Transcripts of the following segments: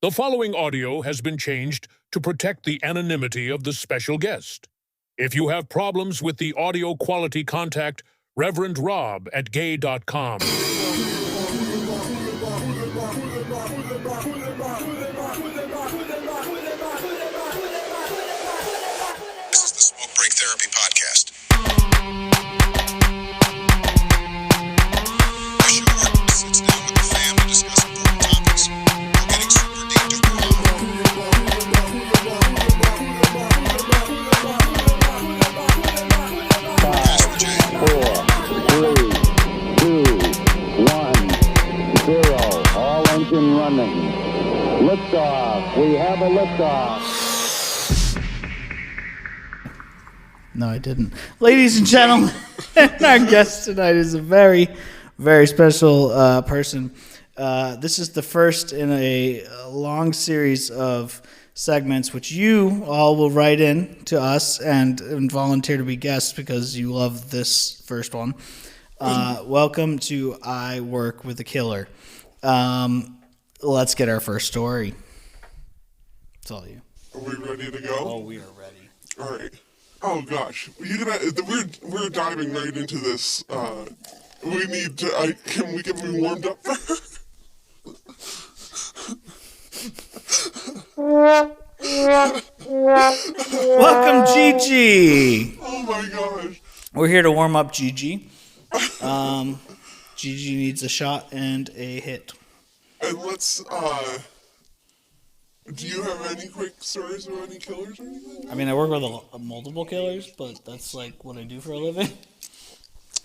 The following audio has been changed to protect the anonymity of the special guest. If you have problems with the audio quality, contact Reverend Rob at gay.com. This is the Smoke Break Therapy Podcast. A show where Mark sits down with the fam to discuss important topics. We're getting super deep to Pastor Jay. 4, 3, 2, 1, 0. All engine running. Liftoff. We have a liftoff. No, I didn't. Ladies and gentlemen, our guest tonight is a very, very special person. This is the first in a long series of segments which you all will write in to us and volunteer to be guests because you love this first one. Welcome to I Work with a Killer. Let's get our first story. It's all you. Are we ready to go? Oh, we are ready. All right. Oh gosh, we're diving right into this. We need to. Can we get me warmed up? Welcome, Gigi. Oh my gosh. We're here to warm up Gigi. Gigi needs a shot and a hit. And let's. Do you have any quick stories about any killers or anything? I mean, I work with multiple killers, but that's like what I do for a living.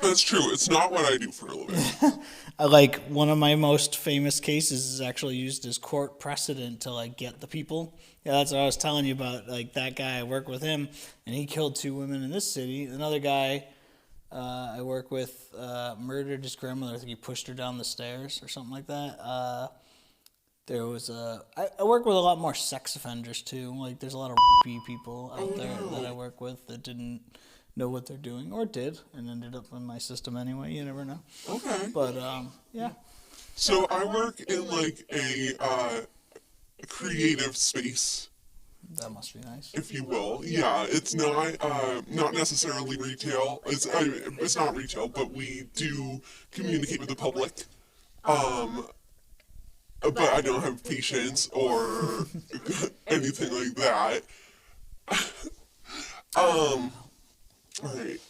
That's true. It's not what I do for a living. Like one of my most famous cases is actually used as court precedent to like get the people. Yeah, that's what I was telling you about. Like that guy, I work with him, and he killed 2 women in this city. Another guy I work with murdered his grandmother. I think he pushed her down the stairs or something like that. There was I work with a lot more sex offenders too. Like there's a lot of people out there that I work with that didn't know what they're doing or did and ended up in my system anyway. You never know. Okay. But yeah. So I work in like a creative space, That must be nice. if you will. Yeah, it's not necessarily retail. It's not retail, but we do communicate with the public. But I don't have patience or anything like that. Alright.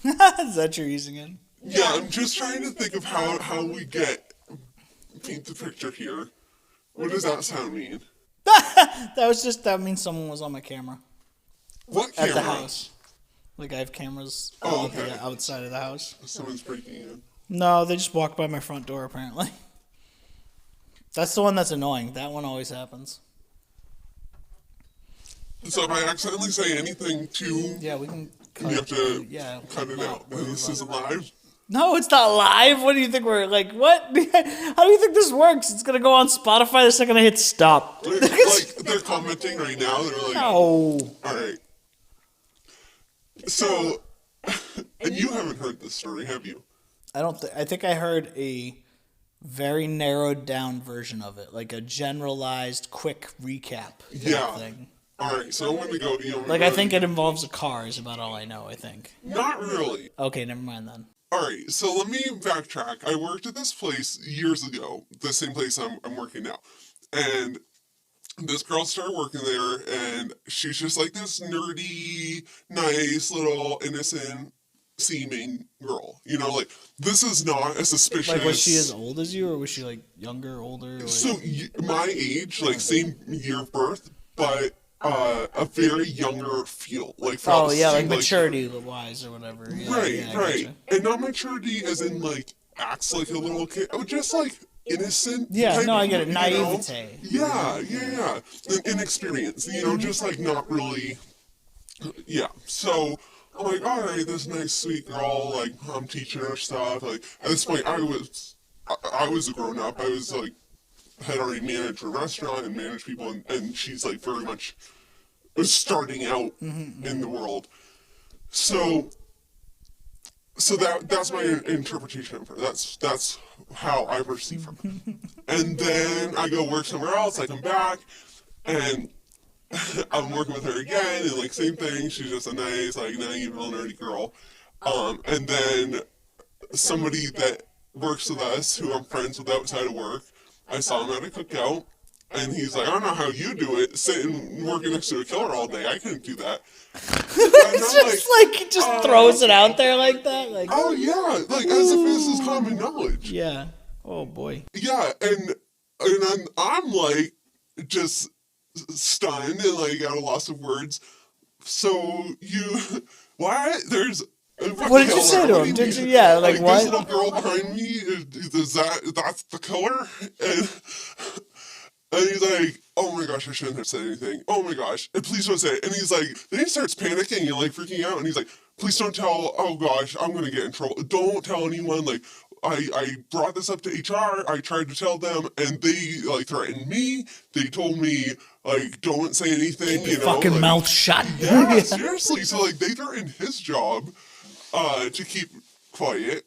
Is that your using it? Yeah, I'm just trying to think of how we paint the picture here. What does that sound mean? That means someone was on my camera. What camera? At the house. Like I have cameras outside of the house. Someone's breaking in. No, they just walked by my front door apparently. That's the one that's annoying. That one always happens. So if I accidentally say anything too, Yeah, we can you have to cut it out. This isn't live. No, it's not live. What do you think we're like? What? How do you think this works? It's gonna go on Spotify the second I hit stop. Like they're commenting right now. They're like, No. all right. So, and you haven't heard this story, have you? I think I heard a very narrowed down version of it, like a generalized, quick recap. Thing. All right. So I'm gonna go. Like I think it involves a car. Is about all I know. I think. Not really. Okay, never mind then. All right, so let me backtrack. I worked at this place years ago, the same place I'm working now. And this girl started working there, and she's just like this nerdy, nice, little, innocent-seeming girl. You know, like, this is not a suspicious... Like, was she as old as you, or was she, like, younger, older? Like... So, my age, like, same year of birth, but... a very younger feel, like like maturity-wise or whatever. Yeah, right. Gotcha. And not maturity as in like acts like a little kid. Oh, just like innocent. Yeah, no, I get it. Naivete. Yeah. Inexperience. Just like not really. Yeah. So I'm like, all right, this nice sweet girl. Like I'm teaching her stuff. Like at this point, I was a grown up. I was like. Had already managed a restaurant and managed people, and she's like very much was starting out in the world. So So that's my interpretation of her. That's how I perceive her. And then I go work somewhere else. I come back, and I'm working with her again, and like same thing. She's just a nice, like naive, little nerdy girl. And then somebody that works with us, who I'm friends with outside of work, I saw him at a cookout, and he's like, I don't know how you do it, sitting working next to a killer all day. I couldn't do that. It's just like he just throws it out there like that. Like, oh yeah, like as if this is common knowledge. yeah. Oh boy. Yeah, and I'm like just stunned and like at a loss of words. So what? There's. What did you say to him? Did you? Yeah, like what? This little girl behind me. That's the killer? And he's like, oh my gosh, I shouldn't have said anything. Oh my gosh, and please don't say it. And he's like, then he starts panicking and like freaking out. And he's like, please don't tell. Oh gosh, I'm gonna get in trouble. Don't tell anyone. Like, I brought this up to HR. I tried to tell them, and they like threatened me. They told me like, don't say anything. Keep your fucking like, mouth shut. Yeah, seriously. So like, they threatened his job to keep quiet.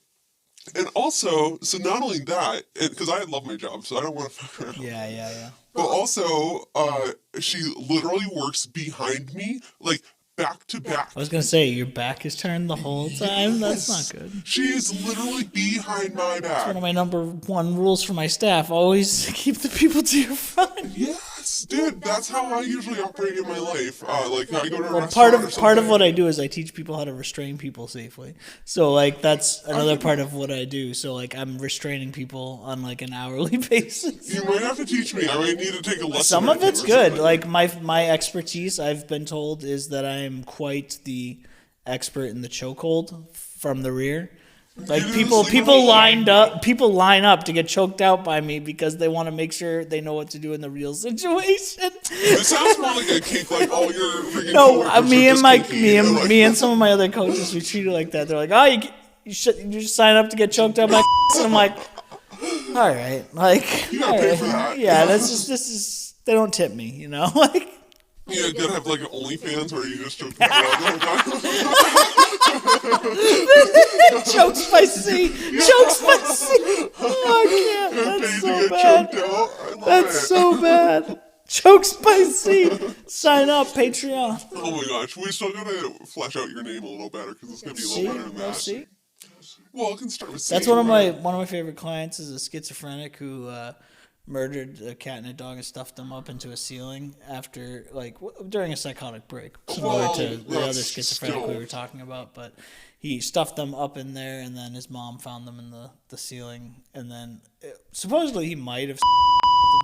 And also, so not only that, because I love my job, so I don't want to fuck around. Yeah. But also, she literally works behind me, like back to back. I was gonna say your back is turned the whole time. That's not good. She's literally behind my back. One of my number one rules for my staff: always keep the people to your front. Yes, dude, that's how I usually operate in my life. Like I go to a Well, restaurant part of what I do is I teach people how to restrain people safely. So like that's another part of what I do. So like I'm restraining people on like an hourly basis. You might have to teach me. I might need to take a lesson. Some of or it's good. something. Like my expertise, I've been told, is that I am quite the expert in the chokehold from the rear. Like people line up to get choked out by me because they want to make sure they know what to do in the real situation. It sounds more like a kink, like all your freaking No, coworkers me are and just kinky, me and some of my other coaches, we treat it like that. They're like, oh, you just sign up to get choked out by and I'm like, all right, like, You gotta pay for that. yeah, this is they don't tip me, you know, like. You gotta have like an OnlyFans where you just choke people out the whole time. Chokes by C. Chokes by C. Oh, I can't. That's so bad. That's so bad. Chokes by C. Sign up, Patreon. Oh my gosh, we still gotta flesh out your name a little better because it's gonna be a C? little better than No that. C? Well, it can start with C. That's one of my favorite clients is a schizophrenic who murdered a cat and a dog and stuffed them up into a ceiling after during a psychotic break, similar to the other that's schizophrenic we still- were talking about. But he stuffed them up in there, and then his mom found them in the ceiling, and then supposedly he might have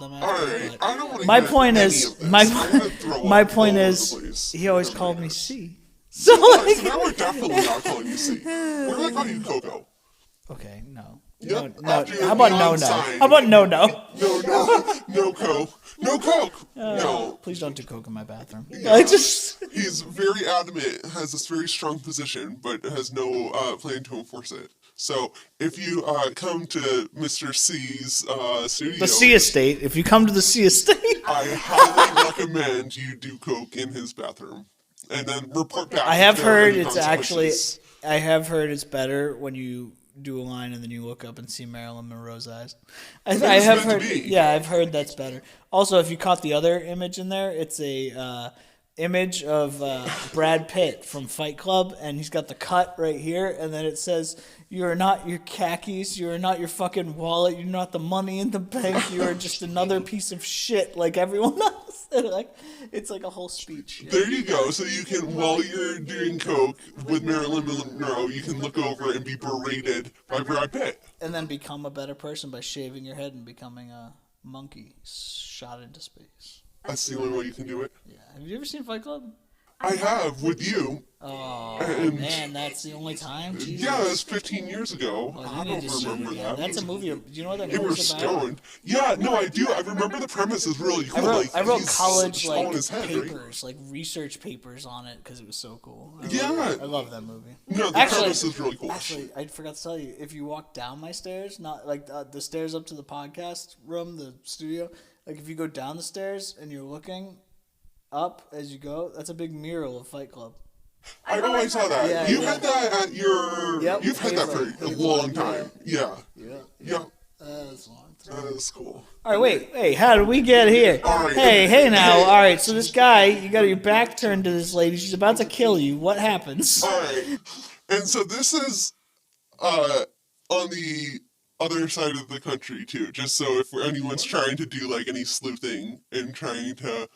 them after. Alright, But I don't want to my point is my point is he always called me C. So like, So now we're definitely not calling you C. We're gonna call you Coco. okay, no. Yep, No. after your How about no? non-sign. How about no? No Coke. No Coke. No. Please don't do coke in my bathroom. Yeah. I just He's very adamant, has this very strong position, but has no plan to enforce it. So if you come to Mr. C's studio, the C estate. If you come to the C estate, I highly recommend you do coke in his bathroom, and then report back. I have if there are heard any it's actually. consequences. I have heard it's better when you do a line and then you look up and see Marilyn Monroe's eyes. I have meant to heard. be. Yeah, I've heard that's better. Also, if you caught the other image in there, it's a image of Brad Pitt from Fight Club, and he's got the cut right here, and then it says, "You are not your khakis. You are not your fucking wallet. You're not the money in the bank. You are just another piece of shit like everyone else." And it's like a whole speech. There you go. So you can, while you're doing coke with Marilyn Monroe, you can look over and be berated by Brad Pitt. And then become a better person by shaving your head and becoming a monkey shot into space. That's the only way you can do it. Yeah. Have you ever seen Fight Club? I have with you. Oh, And- man, that's the only time? Jesus. Yeah, that was 15 years ago. Well, I you don't need to see remember it. Yeah, that. that's a movie. Do you know what that They were movie's about? stoned. Yeah, no, I do. I remember the premise is really cool. I wrote he's college stoned his head, right? papers, research papers on it because it was so cool. Yeah. I love that movie. No, the Actually- premise is really cool. Actually, I forgot to tell you, if you walk down my stairs, not like the stairs up to the podcast room, the studio, like if you go down the stairs and you're looking up as you go, that's a big mural of Fight Club. I saw that. Yeah, You yeah. had that at your. Yep. You've had that for a long time. Yeah. Yeah. That's a long time. That is cool. All right, wait, hey, how did we get here? All right. Hey, now, all right, so this guy, you got your back turned to this lady, she's about to kill you. What happens? All right. And so this is on the other side of the country too, just so if anyone's trying to do like any sleuthing and trying to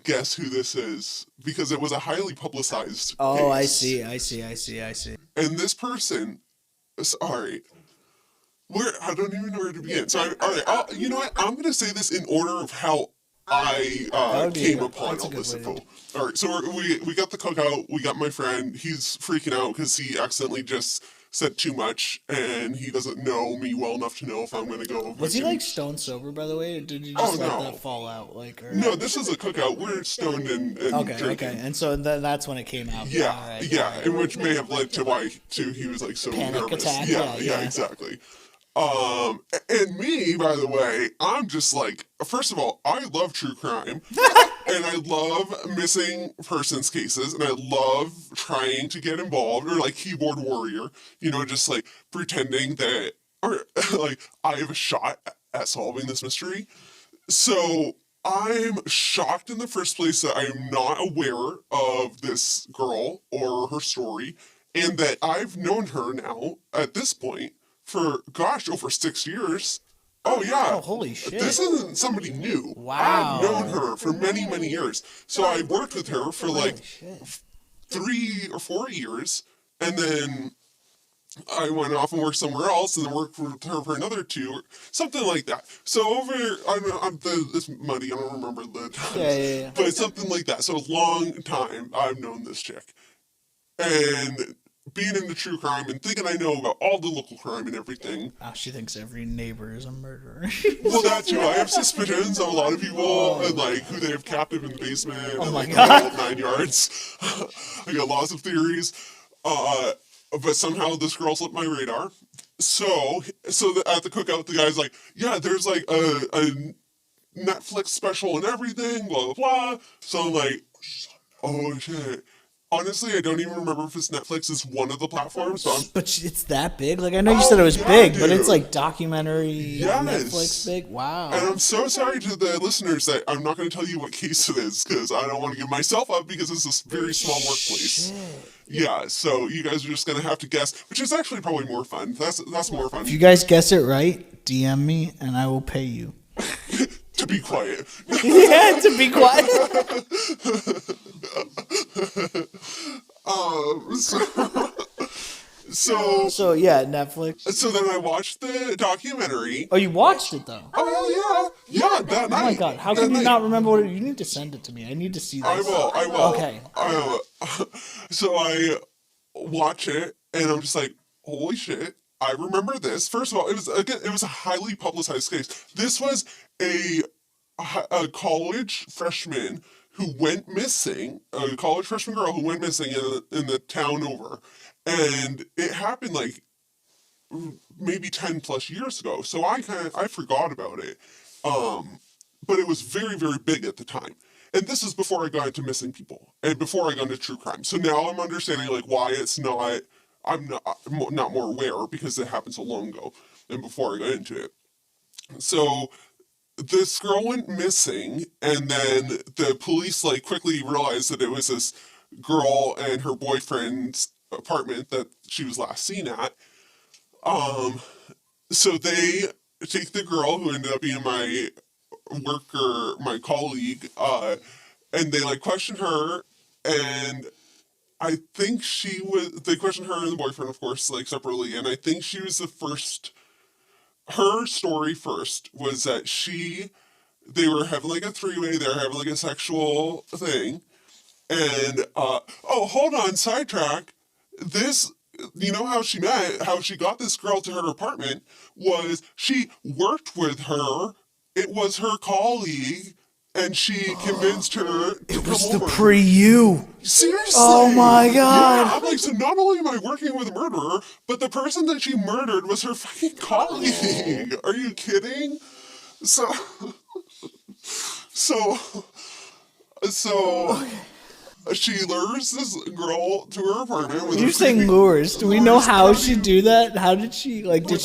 guess who this is, because it was a highly publicized Oh, I case. see. And this person, sorry, I don't even know where to begin. So, all right, you know what? I'm going to say this in order of how I came upon that's a all good this way to info. All right, so we got the cookout. We got my friend. He's freaking out because he accidentally just said too much, and he doesn't know me well enough to know if I'm going to go. Was he with him. like stone sober, by the way, or did you just let no. that fall out? Like, or... No, this is a cookout. We're stoned and Okay, drinking. and so then that's when it came out. Yeah, All right, yeah, all right. and which may have led to why too he was like so Panic nervous. attack, Yeah, yeah. exactly. And me, by the way, I'm just like, first of all, I love true crime, and I love missing persons cases, and I love trying to get involved, or like keyboard warrior, just like pretending that, or like I have a shot at solving this mystery. So I'm shocked in the first place that I am not aware of this girl or her story, and that I've known her now at this point for, gosh, over 6 years. Oh, yeah. Oh, holy shit. This isn't somebody new. Wow. I've known her for many, many years. So I worked with her for like 3 or 4 years, and then I went off and worked somewhere else, and then worked with her for another 2, or something like that. So it's muddy, I don't remember the time. Yeah. But it's something like that. So a long time I've known this chick. And being into true crime and thinking I know about all the local crime and everything. Oh, she thinks every neighbor is a murderer. Well, that too. I have suspicions of a lot of people and like who they have captive in the basement. Oh my and, God. The whole 9 yards. I got lots of theories. But somehow this girl slipped my radar. So at the cookout, the guy's like, yeah, there's like a Netflix special and everything, blah, blah, blah. So I'm like, oh shit. Honestly, I don't even remember if it's Netflix is one of the platforms. But it's that big? Like, I know you said it was big, but it's dude. like documentary Yes. Netflix big? Wow. And I'm so sorry to the listeners that I'm not going to tell you what case it is, because I don't want to give myself up, because it's a very small workplace. Shit. Yeah, so you guys are just going to have to guess, which is actually probably more fun. That's more fun. If you guys guess it right, DM me and I will pay you. To be quiet. Yeah, to be quiet. So yeah, Netflix. So then I watched the documentary. Oh, you watched it though? Oh yeah, that night. Oh my god, how can you not remember what you need to send it to me? I need to see this. I will. Okay. So I watch it, and I'm just like, holy shit, I remember this. First of all, it was a highly publicized case. This was a college freshman who went missing, a college freshman girl who went missing in the town over. And it happened like maybe 10 plus years ago. So I forgot about it. But it was very, very big at the time. And this is before I got into missing people and before I got into true crime. So now I'm understanding like why I'm not more aware, because it happened so long ago and before I got into it. So this girl went missing, and then the police like quickly realized that it was this girl and her boyfriend's apartment that she was last seen at. So they take the girl, who ended up being my colleague, and they like question her, and I think they questioned her and the boyfriend, of course, like separately, and I think she was the first. Her story first was that they were having like a 3-way, they were having like a sexual thing, and hold on, sidetrack. This, how she got this girl to her apartment was she worked with her. It was her colleague, and she convinced her to come over. It was the pre-you. Seriously? Oh my god. Yeah, I'm like, so not only am I working with a murderer, but the person that she murdered was her fucking colleague. Are you kidding? So she lures this girl to her apartment. With You're saying lures. Do we know how she do that? How did she, like, was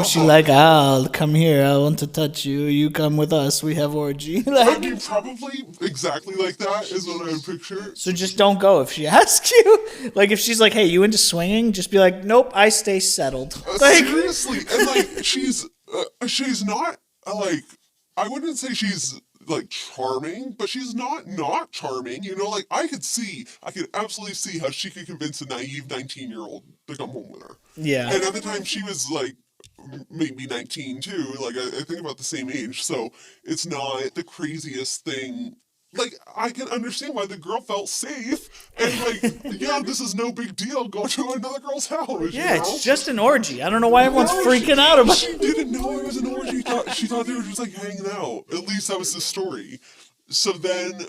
she like, I'll come here, I want to touch you, you come with us, we have orgy? I Like, mean, probably exactly like that is what I would picture. so just don't go if she asks you. Like, if she's like, hey, you into swinging? Just be like, nope, I stay settled. Like, Seriously, and like she's not like, I wouldn't say she's like charming, but she's not charming. You know, like I could absolutely see how she could convince a naive 19-year-old to come home with her. yeah. And at the time, she was like maybe 19 too. Like I think about the same age, so it's not the craziest thing. Like, I can understand why the girl felt safe, and like, yeah, this is no big deal, go to another girl's house. Yeah, you know? it's just an orgy. I don't know why everyone's No, freaking out about it. She didn't know it was an orgy. She thought they were just like hanging out. At least that was the story. So then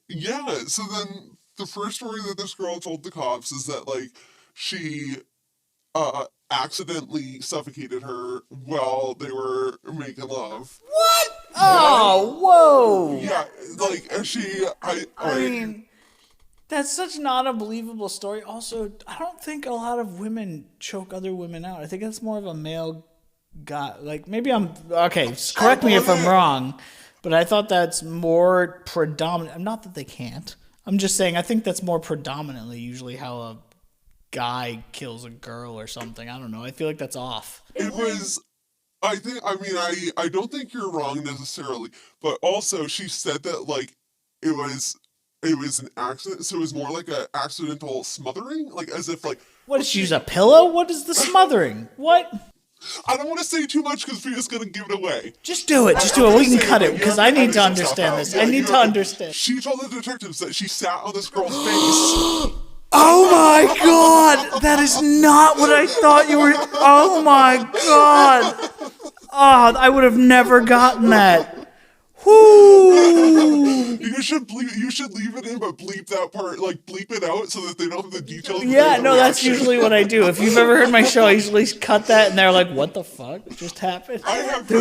the first story that this girl told the cops is that like she accidentally suffocated her while they were making love. What? Oh, whoa. Yeah, like I mean, that's such not a believable story. Also, I don't think a lot of women choke other women out. I think that's more of a male guy. Like, maybe I'm... Okay, correct me if I'm wrong, but I thought that's more predominant. Not that they can't. I'm just saying I think that's more predominantly usually how a guy kills a girl or something. I don't know. I feel like that's off. It was... I don't think you're wrong necessarily, but also she said that like it was an accident, so it was more like an accidental smothering, like as if like. What did she use, a pillow? What is the smothering? What? I don't want to say too much because Priya's gonna give it away. Just do it. Just do it. We can cut it because I need to understand this. I need to understand. She told the detectives that she sat on this girl's face. Oh my god! That is not what I thought you were. Oh my god! Oh, I would have never gotten that. Whoo! You should leave it in, but bleep that part, like bleep it out so that they don't have the details. Yeah, no, that's usually what I do. If you've ever heard my show, I usually cut that, and they're like, "What the fuck just happened?" I have There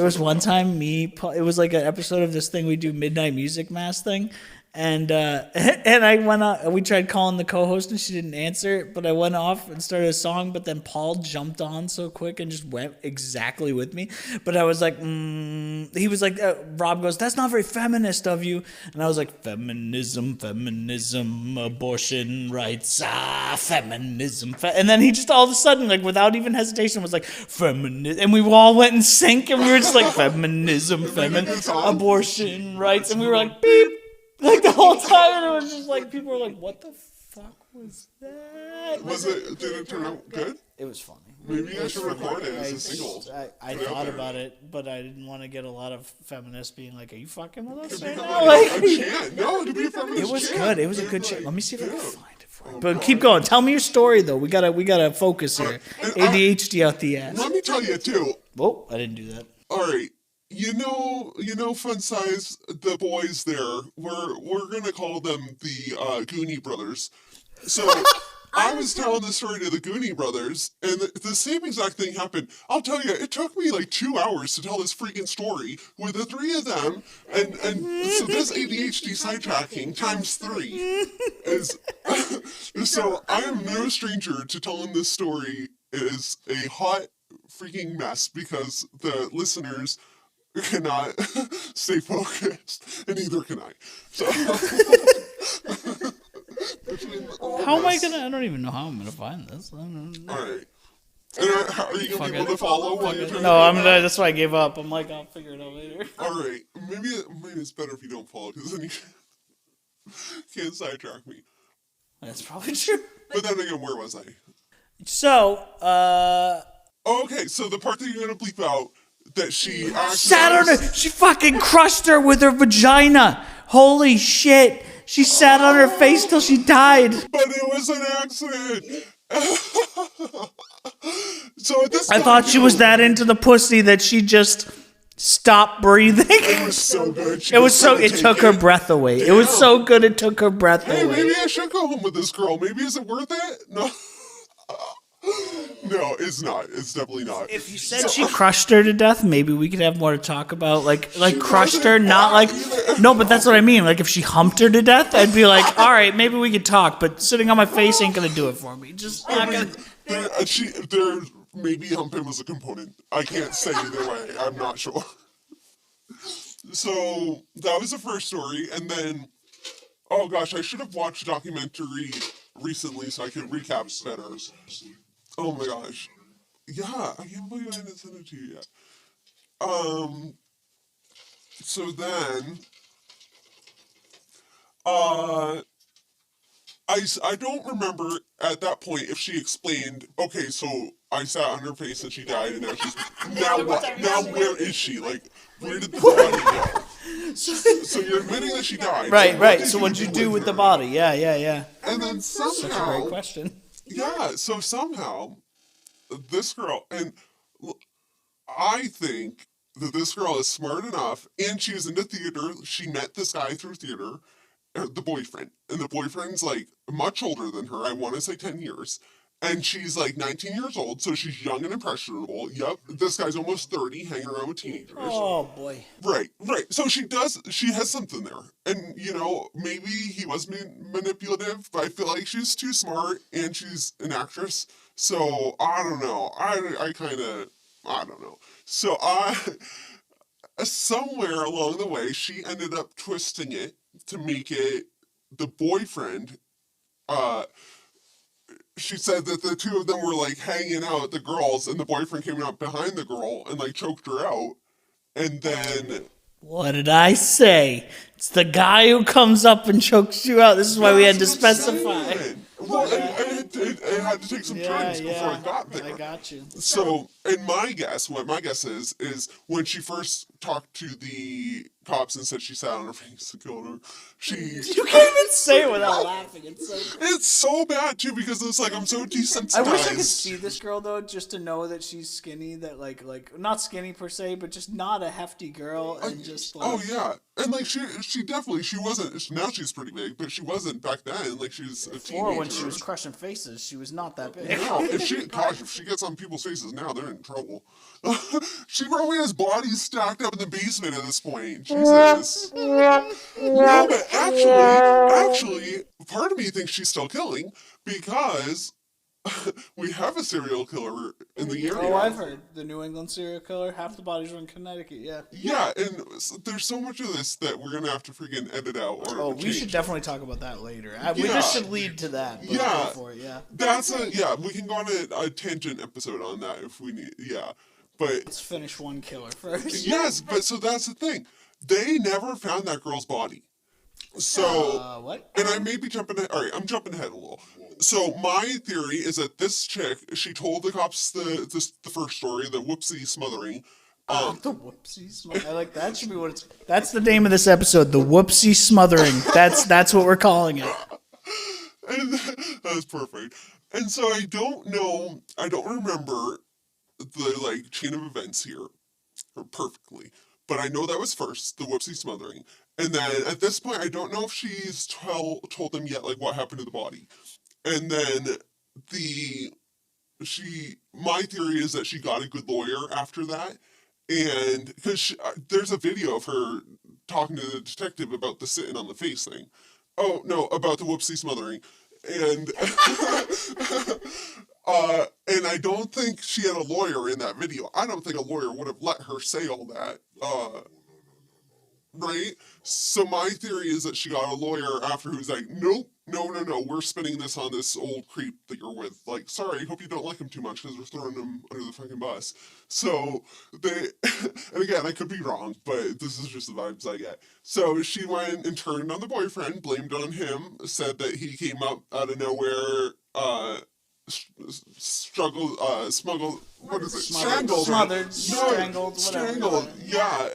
was one time it was like an episode of this thing we do, Midnight Music Mass thing. And I went on, we tried calling the co-host and she didn't answer, but I went off and started a song, but then Paul jumped on so quick and just went exactly with me. But I was like, he was like, Rob goes, that's not very feminist of you. And I was like, feminism, abortion rights, feminism. And then he just all of a sudden, like without even hesitation, was like, feminism. And we all went in sync and we were just like, feminism, abortion rights. And we were like, beep. Like the whole time, and it was just like people were like, "What the fuck was that?" Did it turn out good? It was funny. Maybe I should record it as a single. I thought about it, but I didn't want to get a lot of feminists being like, "Are you fucking with us right Become now?" like Like, a chant. No, to be a feminist it was chant. good. It was a good shit. Let me see if I can find it for you. But keep going. Tell me your story though. We gotta focus here. ADHD out the ass. Let me tell you too. Oh, I didn't do that. All right. You know, Fun Size, the boys there, we're gonna call them the Goonie brothers. So I was telling the story to the Goonie brothers, and the same exact thing happened. I'll tell you, it took me like 2 hours to tell this freaking story with the three of them, and so this ADHD sidetracking times 3 is. So I am no stranger to telling this story. It is a hot freaking mess because the listeners cannot stay focused, and neither can I. So, How am I gonna? I don't even know how I'm gonna find this. I don't know. all right. And are you gonna be able to follow while you're trying? No, that's why I gave up. I'm like, I'll figure it out later. All right. Maybe it's better if you don't follow, because then you can't sidetrack me. That's probably true. But then again, where was I? So, Okay, so the part that you're gonna bleep out. That she sat on her. She fucking crushed her with her vagina. Holy shit. She sat on her face till she died. But it was an accident. So at this I thought she was that into the pussy that she just stopped breathing. It was so good. It took her breath away. It was so good it took her breath Hey, away. maybe I should go home with this girl. Maybe is it worth it? No. No, it's not. It's definitely not. If you said she crushed her to death, maybe we could have more to talk about. Like crushed her, not like No, but that's what I mean. Like, if she humped her to death, I'd be like, all right, maybe we could talk, but sitting on my face ain't gonna do it for me. Just not gonna. There maybe humping was a component. I can't say either way. I'm not sure. So that was the first story, and then, oh gosh, I should have watched a documentary recently so I could recap better. Oh my gosh. Yeah, I can't believe I didn't send it to you yet. So then, I don't remember at that point if she explained, okay, so I sat on her face and she died, and now what? Now where is she? Like, where did the body go? So you're admitting that she died. Right. So what'd you do with the body? Yeah. And then somehow... Such a great question. Yeah, so somehow, this girl, and I think that this girl is smart enough, and she was into theater. She met this guy through theater, the boyfriend, and the boyfriend's like much older than her. I want to say 10 years, and she's like 19 years old, so she's young and impressionable. Yep, this guy's almost 30, hanging around with teenagers. Oh boy. Right. So she has something there, and maybe he was manipulative, but I feel like she's too smart, and she's an actress. So I don't know. I don't know. So somewhere along the way, she ended up twisting it to make it the boyfriend. She said that the two of them were like hanging out, the girls, and the boyfriend came up behind the girl and like choked her out. And then... What did I say? It's the guy who comes up and chokes you out. This is why we had to specify. Well, it had to take some turns before I got there. I got you. So, and my guess is when she first talked to the cops and said she sat on her face and killed her, You can't even say it without laughing. It's so bad too, because it's like I'm so desensitized. I wish I could see this girl though, just to know that she's skinny. That like not skinny per se, but just not a hefty girl, and just like. Oh yeah, and like she wasn't. Now she's pretty big, but she wasn't back then. Like she was a teenager. Or when she was crushing faces, she was not that big. No, if she gets on people's faces now, they're in trouble. She probably has bodies stacked up in the basement at this point. Jesus. No, but actually, part of me thinks she's still killing because we have a serial killer in the area. Oh, I've heard. The New England serial killer, half the bodies are in Connecticut, yeah. Yeah, and there's so much of this that we're going to have to freaking edit out. We should definitely talk about that later. We just should lead to that. But yeah. Go for it, yeah. We can go on a tangent episode on that if we need, yeah. But let's finish one killer first. Yes, but so that's the thing. They never found that girl's body. So, what? And I may be jumping ahead. All right, I'm jumping ahead a little. So my theory is that this chick, she told the cops the first story, the Whoopsie Smothering. The Whoopsie Smothering. I like that. Should be what it's. That's the name of this episode. The Whoopsie Smothering. That's what we're calling it. And that's perfect. And so I don't remember the chain of events here perfectly, but I know that was first the Whoopsie Smothering, and then at this point I don't know if she's told them yet what happened to the body, and then my theory is that she got a good lawyer after that, and because there's a video of her talking to the detective about the sitting on the face thing. Oh no, about the Whoopsie Smothering, and. And I don't think she had a lawyer in that video. I don't think a lawyer would have let her say all that. Right? So my theory is that she got a lawyer after who's like, nope, no, we're spinning this on this old creep that you're with. Like, sorry, hope you don't like him too much because we're throwing him under the fucking bus. So and again, I could be wrong, but this is just the vibes I get. So she went and turned on the boyfriend, blamed on him, said that he came up out of nowhere, strangled, yeah,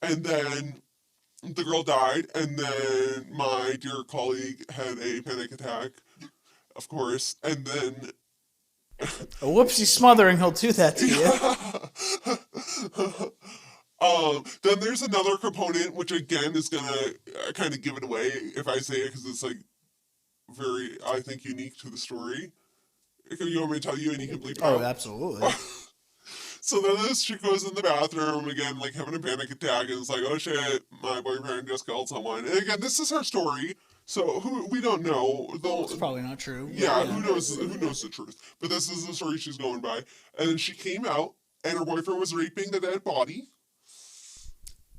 and then the girl died, and then my dear colleague had a panic attack, of course, and then a Whoopsie Smothering, he'll do that to you. Then there's another component, which again is gonna kind of give it away if I say it, because it's very, I think, unique to the story. You want me to tell you and you can bleep it out? Oh, absolutely. So then this chick goes in the bathroom again, like having a panic attack, and it's like, oh shit, my boyfriend just killed someone. And again, this is her story, so we don't know. It's probably not true. But Yeah, who knows the truth? But this is the story she's going by. And then she came out, and her boyfriend was raping the dead body.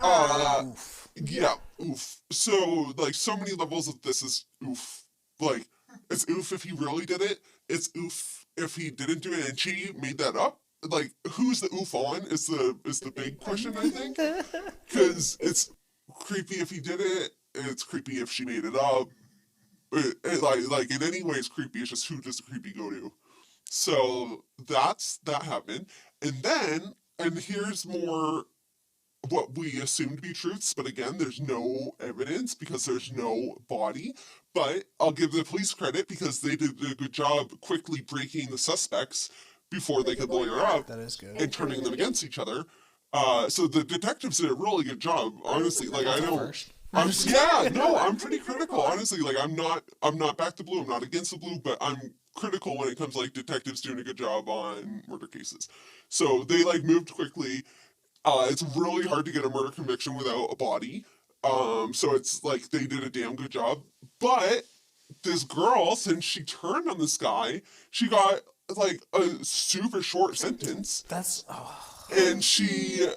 Oof. Yeah, oof. So, like, so many levels of this is oof. Like, it's oof if he really did it. It's oof if he didn't do it and she made that up. Like, who's the oof on is the big question, I think. Because it's creepy if he did it, and it's creepy if she made it up. Like in any way it's creepy, it's just who does the creepy go to? So, that happened. And here's more what we assume to be truths, but again, there's no evidence because there's no body. But I'll give the police credit because they did a good job quickly breaking the suspects before they could lawyer up That is good. and turning them against each other. So the detectives did a really good job, honestly. Like, I know. I'm pretty critical, honestly. Like, I'm not back to blue. I'm not against the blue, but I'm critical when it comes to, like, detectives doing a good job on murder cases. So they, like, moved quickly. It's really hard to get a murder conviction without a body. So it's like they did a damn good job. But this girl, since she turned on this guy, she got like a super short sentence. And she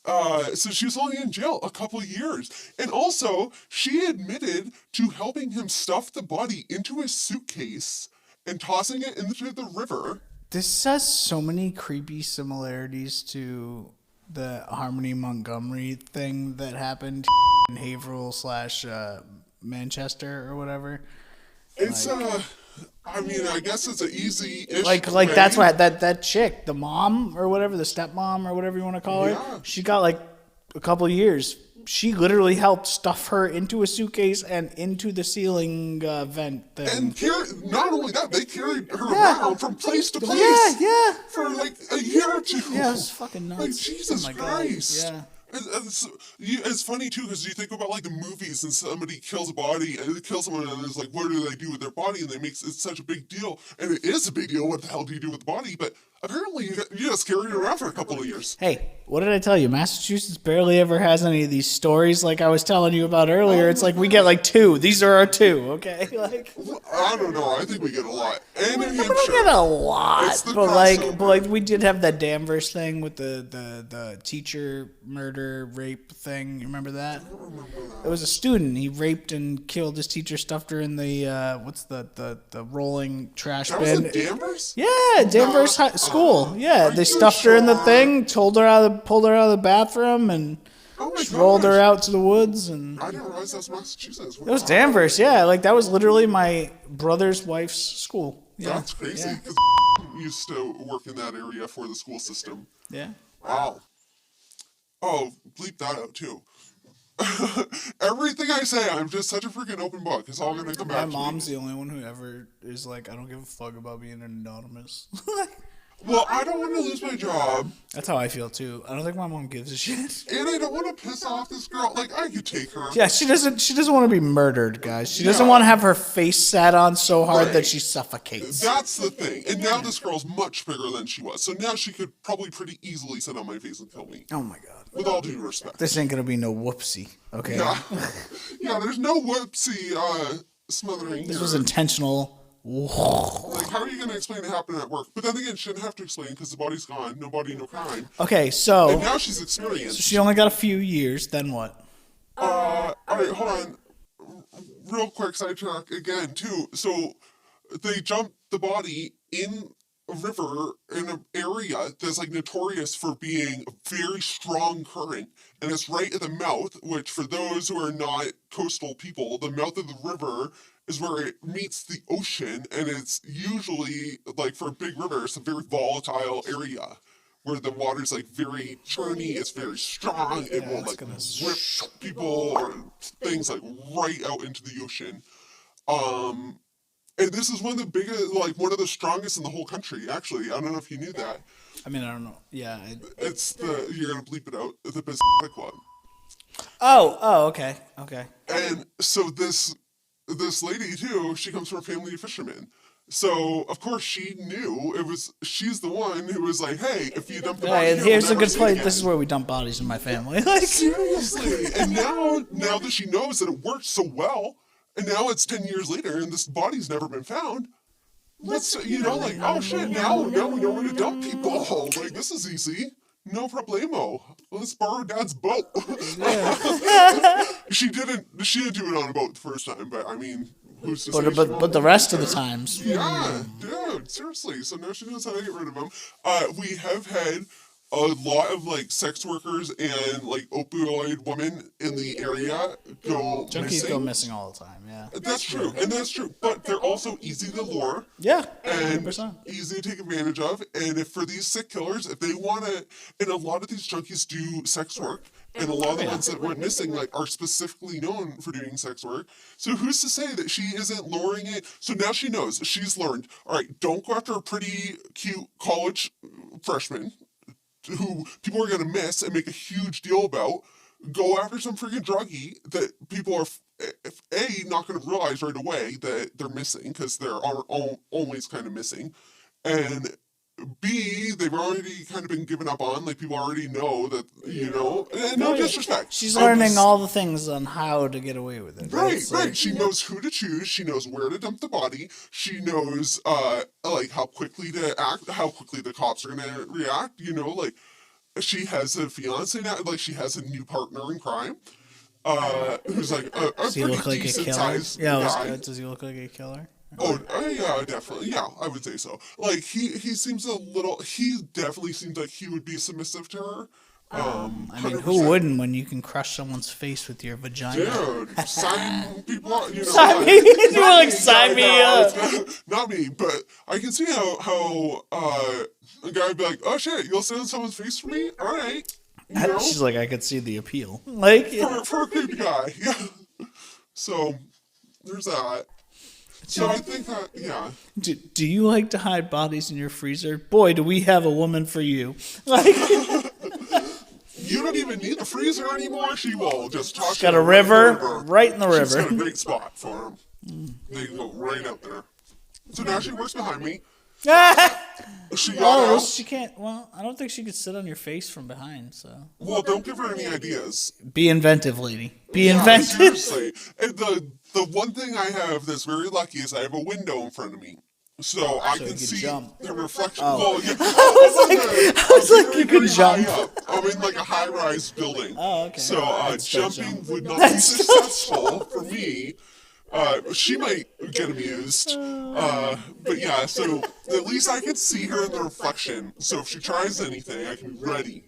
so she was only in jail a couple of years. And also, she admitted to helping him stuff the body into a suitcase and tossing it into the river. This has so many creepy similarities to the Harmony Montgomery thing that happened in Haverhill / Manchester or whatever. It's I mean, I guess it's an easy-ish Like way. that's why that chick, the mom or whatever, the stepmom or whatever you want to call her, Yeah. she got like a couple of years. She literally helped stuff her into a suitcase and into the ceiling vent thing. And not only that, they carried her around from place to place. Yeah. For like a year or two. Yeah, it's fucking nuts. Like, Jesus Oh my God. Christ. Yeah. It's funny too because you think about like the movies and somebody kills a body and they kill someone and it's like, what do they do with their body? And they make it such a big deal, and it is a big deal. What the hell do you do with the body? But apparently you just carry it around for a couple of years. Hey, what did I tell you? Massachusetts barely ever has any of these stories like I was telling you about earlier. It's like we get like 2. These are our 2, okay? Like I don't know. I think we get a lot. And in we don't Hampshire, get a lot, It's the but crossover. like we did have that Danvers thing with the teacher murder rape thing. You remember that? It was a student. He raped and killed his teacher, stuffed her in the what's the rolling trash that was bin. in Danvers? Yeah, Danvers School. Yeah, they stuffed her in the thing, pulled her out of the bathroom, and Oh my just rolled her gosh. out to the woods. And I didn't realize that was Massachusetts. it was Danvers. Yeah, like that was literally my brother's wife's school. Yeah, That's crazy. Because used to work in that area for the school system. yeah. Wow. Oh, bleep that out too. Everything I say, I'm just such a freaking open book. It's all gonna come My back to me. mom's the only one who ever is like, I don't give a fuck about being anonymous. Well, I don't want to lose my job, That's how I feel too. I don't think my mom gives a shit. and I don't want to piss off this girl. Like, I could take her. Yeah, she doesn't want to be murdered, guys. She doesn't Yeah. want to have her face sat on so hard Right. that she suffocates. That's the thing. And now this girl's much bigger than she was. So now she could probably pretty easily sit on my face and kill me. Oh my god. With all due respect. This ain't gonna be no whoopsie, okay? Yeah. Yeah, there's no whoopsie smothering. This here. was intentional. Like, how are you going to explain it happened at work? But then again, she didn't have to explain because the body's gone. No body, no crime. Okay, And so now she's experienced. she only got a few years, then what? All right, hold on. Real quick sidetrack again, too. So they dumped the body in a river in an area that's like notorious for being a very strong current. And it's right at the mouth, which for those who are not coastal people, the mouth of the river is where it meets the ocean. And it's usually, like for a big river, it's a very volatile area where the water's like very churny, it's very strong, it will it's like gonna rip people or things like right out into the ocean. And this is one of the biggest, like one of the strongest in the whole country, actually. I don't know if you knew that. I mean, I don't know. Yeah. It's the, you're gonna bleep it out, the Pacific one. Oh, okay. Okay. And so this lady too, she comes from a family of fishermen. So of course she knew she's the one who was like, hey, if you dump the Yeah, body, and here, here's we'll a never good see it point. again. This is where we dump bodies in my family. Like, Seriously. And now that she knows that it worked so well, and now it's 10 years later and this body's never been found, let's, like, oh shit, now we know where to dump people. Like, this is easy. No problemo. Let's borrow Dad's boat. She didn't do it on a boat the first time, but I mean, who's to say she but the rest of the times, yeah, dude, seriously. So now she knows how to get rid of them. We have had a lot of like sex workers and like opioid women in the area go junkies missing. go missing all the time. Yeah, That's true, and that's true. But they're also easy to lure yeah, and 100%. easy to take advantage of. And if for these sick killers, if they want to, and a lot of these junkies do sex work, and a lot of the ones that went missing like are specifically known for doing sex work. So who's to say that she isn't luring it? So now she knows. She's learned. All right, don't go after a pretty cute college freshman who people are going to miss and make a huge deal about. Go after some freaking druggie that people are not going to realize right away that they're missing because they're always kind of missing, and B, they've already kind of been given up on. Like people already know that, and no disrespect. She's learning all the things on how to get away with it. Right, It's right. like- She knows who to choose. She knows where to dump the body. She knows, like how quickly to act, how quickly the cops are gonna react. Like she has a fiance now. Like she has a new partner in crime, who's like a Does he pretty look like a decent killer? sized Yeah, guy. does he look like a killer? Yeah, definitely. Yeah, I would say so. Like he seems he definitely seems like he would be submissive to her. I mean, 100%. who wouldn't when you can crush someone's face with your vagina? Dude, sign people up, Sign me- you were like, sign me up. Not me, but I can see how a guy would be like, oh shit, you'll sit on someone's face for me? All right. She's like, I could see the appeal. Like, For a creepy guy, yeah. So, there's that. So I think that, yeah. do you like to hide bodies in your freezer? Boy, do we have a woman for you. Like, You don't even need a freezer anymore. She will just toss got you a river right in the She's got a river. great spot for him. They go right up there. So now she works behind me. She got Oh, out. she can't. Well, I don't think she could sit on your face from behind. So Well, don't give her any ideas. be inventive, lady. Be Yeah, inventive. seriously. And the one thing I have that's very lucky is I have a window in front of me. So I you can could see jump. the reflection. Oh. Well, yeah, I was like, you could jump. I'm in like a high-rise building. Oh, okay. So I'd still jumping jump. would not be successful for me. She might get amused. But yeah, so at least I can see her in the reflection. So if she tries anything, I can be ready.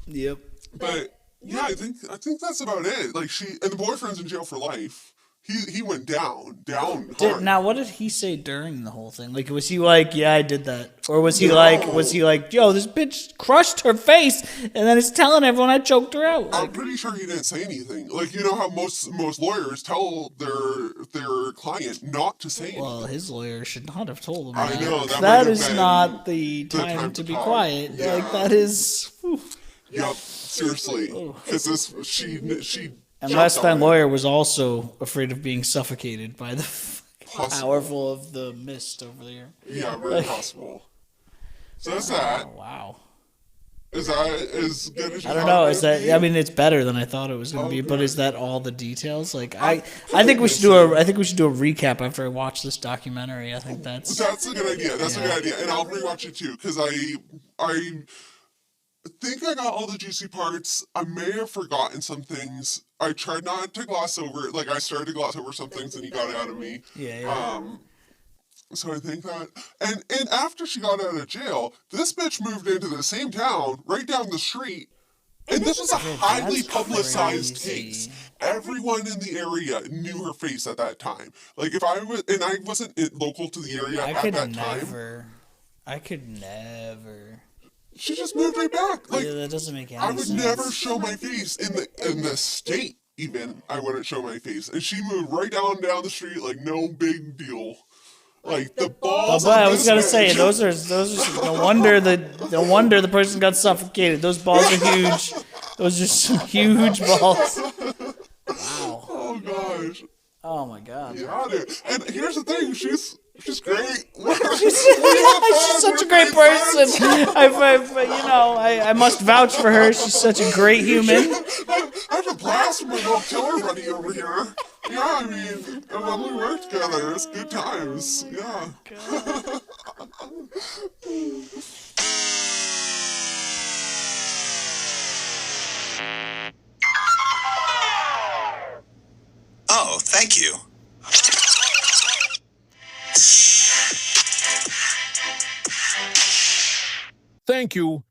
Yep. But yeah, I think that's about it. Like and the boyfriend's in jail for life. He went down hard. Now, what did he say during the whole thing? Like, was he like, "Yeah, I did that," or was he like, "Yo, this bitch crushed her face," and then he's telling everyone I choked her out? I'm Like, pretty sure he didn't say anything. Like you know how most lawyers tell their client not to say anything. well, his lawyer should not have told him I that. know, that might That have is been not the the time time to to be talk. quiet. Yeah. Like, that is. Whew. Yep, seriously, because she. And less jumped than on it. lawyer was also afraid of being suffocated by the Possible. powerful of the mist over there. Yeah, very possible. So that's that. Oh, wow. Is that as good as you I don't thought know. it Is would that? be? I mean, it's better than I thought it was going to be. But Okay. is that all the details? Like, I think we should do a. I think we should do a recap after I watch this documentary. I think that's. That's a good idea. That's a good idea, and I'll rewatch it too because I think I got all the juicy parts. I may have forgotten some things. I tried not to gloss over it. Like I started to gloss over some things, and he got it out of me. Yeah. So I think that, and after she got out of jail, this bitch moved into the same town, right down the street. And this was a highly that's publicized crazy. case. Everyone in the area knew her face at that time. Like if I was, and I wasn't local to the area I at could that time. never. I could never. She just moved right back. Like Yeah, that doesn't make any I would sense. never show my face in the state. Even I wouldn't show my face, and she moved right down the street like no big deal. Like the balls. Oh, boy, I of was this gonna bitch. say those are no wonder the person got suffocated. Those balls are huge. Those are some huge balls. Wow. Oh gosh. Oh my god. Yeah, dude. And here's the thing, she's She's great. She's such a great person. I must vouch for her. She's such a great human. I have a blast with my little killer buddy over here. Yeah, I mean, and when we work together, it's good times. Yeah. Oh, thank you. Thank you